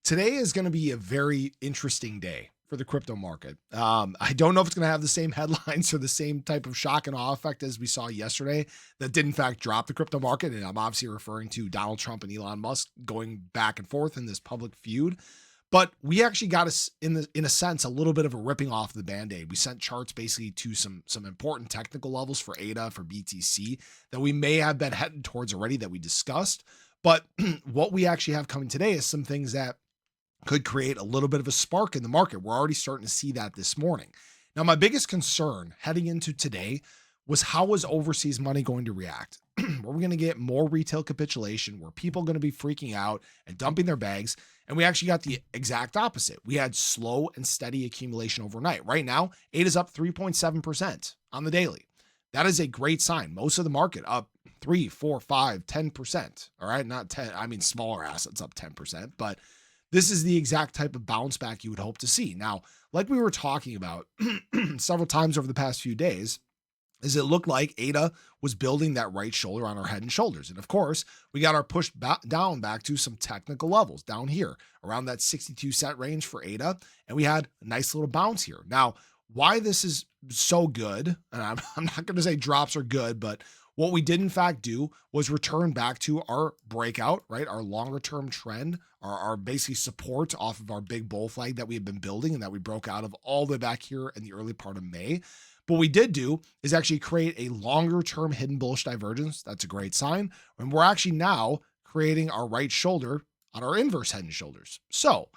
Today is going to be a very interesting day for the crypto market. I don't know if it's going to have the same headlines or the same type of shock and awe effect as we saw yesterday that did in fact drop the crypto market. And I'm obviously referring to Donald Trump and Elon Musk going back and forth in this public feud. But we actually got us in a sense a little bit of a ripping off the band-aid. We sent charts basically to some important technical levels for ADA, for BTC that we may have been heading towards already that we discussed. But what we actually have coming today is some things that could create a little bit of a spark in the market. We're already starting to see that this morning. Now, my biggest concern heading into today was how was overseas money going to react? Were we going to get more retail capitulation? Were people going to be freaking out and dumping their bags? And we actually got the exact opposite. We had slow and steady accumulation overnight. Right now, ADA is up 3.7% on the daily. That is a great sign. Most of the market up 3, 4, 5, 10%. All right. Not 10. I mean, smaller assets up 10%, but this is the exact type of bounce back you would hope to see. Now, like we were talking about several times over the past few days, is it looked like ADA was building that right shoulder on our head and shoulders. And of course, we got our push down back to some technical levels down here around that 62 cent range for ADA. And we had a nice little bounce here. Now, why this is so good, and I'm not going to say drops are good, but what we did in fact do was return back to our breakout, right? Our longer term trend, our basically support off of our big bull flag that we have been building and that we broke out of all the way back here in the early part of May. But what we did do is actually create a longer term hidden bullish divergence. That's a great sign. And we're actually now creating our right shoulder on our inverse head and shoulders. So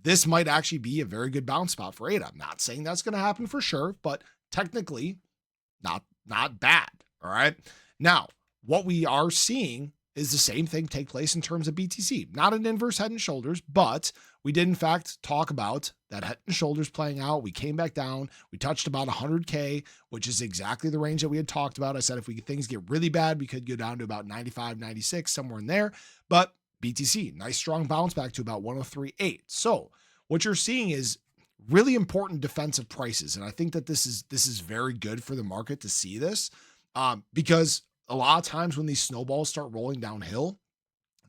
this might actually be a very good bounce spot for ADA. I'm not saying that's going to happen for sure, but technically not bad. All right. Now, what we are seeing is the same thing take place in terms of BTC. Not an inverse head and shoulders, but we did in fact talk about that head and shoulders playing out. We came back down. We touched about 100K, which is exactly the range that we had talked about. I said if things get really bad, we could go down to about 95, 96, somewhere in there. But BTC, nice strong bounce back to about 103.8. So what you're seeing is really important defensive prices. And I think that this is very good for the market to see this because a lot of times when these snowballs start rolling downhill,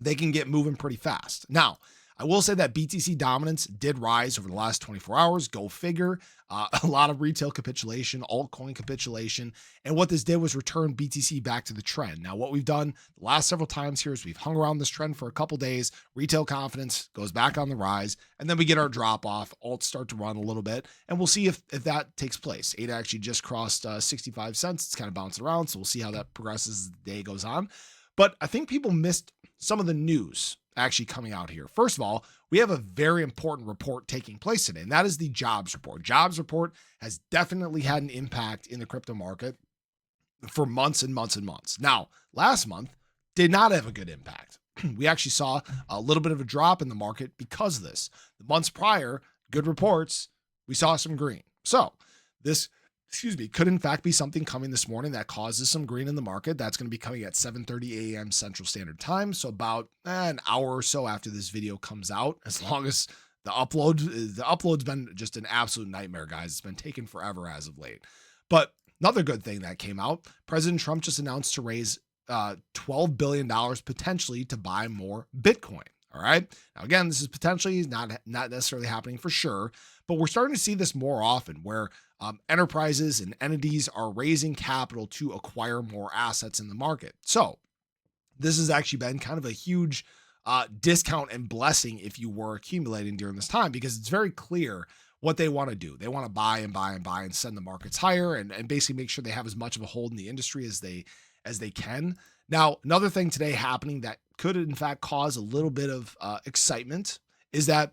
they can get moving pretty fast. Now, I will say that BTC dominance did rise over the last 24 hours. Go figure. A lot of retail capitulation, altcoin capitulation. And what this did was return BTC back to the trend. Now, what we've done the last several times here is we've hung around this trend for a couple days. Retail confidence goes back on the rise. And then we get our drop off. Alts start to run a little bit. And we'll see if that takes place. ADA actually just crossed 65 cents. It's kind of bouncing around. So we'll see how that progresses as the day goes on. But I think people missed some of the news actually coming out here. First of all, we have a very important report taking place today, and that is the jobs report. Jobs report has definitely had an impact in the crypto market for months and months and months. Now, last month did not have a good impact. We actually saw a little bit of a drop in the market because of this. The months prior, good reports, we saw some green. So this could in fact be something coming this morning that causes some green in the market. That's going to be coming at 7:30 a.m. Central Standard Time. So about an hour or so after this video comes out, as long as the upload's been just an absolute nightmare, guys. It's been taking forever as of late. But another good thing that came out, President Trump just announced to raise $12 billion potentially to buy more Bitcoin. All right. Now, again, this is potentially not necessarily happening for sure, but we're starting to see this more often where enterprises and entities are raising capital to acquire more assets in the market. So this has actually been kind of a huge discount and blessing if you were accumulating during this time, because it's very clear what they want to do. They want to buy and buy and buy and send the markets higher and basically make sure they have as much of a hold in the industry as they can. Now, another thing today happening that could in fact cause a little bit of excitement is that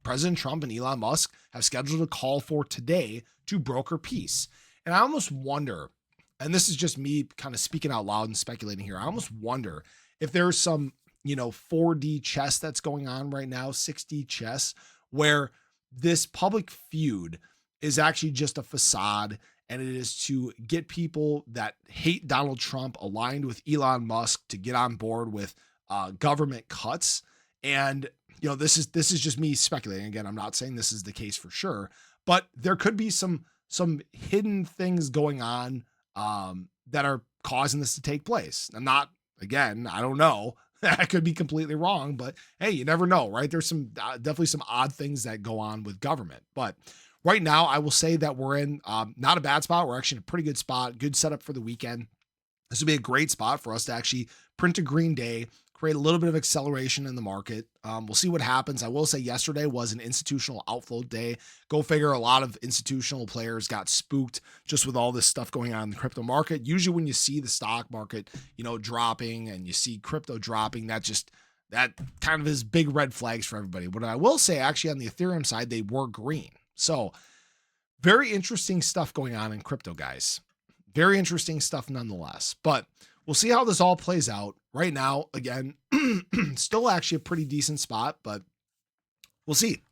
President Trump and Elon Musk have scheduled a call for today to broker peace. And I almost wonder, and this is just me kind of speaking out loud and speculating here, I almost wonder if there's some, 4D chess that's going on right now, 6D chess, where this public feud is actually just a facade, and it is to get people that hate Donald Trump aligned with Elon Musk to get on board with government cuts. And this is just me speculating. Again, I'm not saying this is the case for sure, but there could be some hidden things going on that are causing this to take place. I don't know. I could be completely wrong, but hey, you never know, right? There's some definitely some odd things that go on with government. But right now, I will say that we're in not a bad spot. We're actually in a pretty good spot, good setup for the weekend. This would be a great spot for us to actually print a green day, create a little bit of acceleration in the market. We'll see what happens. I will say yesterday was an institutional outflow day. Go figure, a lot of institutional players got spooked just with all this stuff going on in the crypto market. Usually when you see the stock market, dropping and you see crypto dropping, that kind of is big red flags for everybody. But I will say actually on the Ethereum side, they were green. So very interesting stuff going on in crypto, guys. Very interesting stuff nonetheless. But we'll see how this all plays out. Right now, again, still actually a pretty decent spot, but we'll see.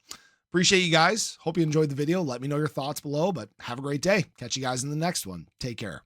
Appreciate you guys. Hope you enjoyed the video. Let me know your thoughts below, but have a great day. Catch you guys in the next one. Take care.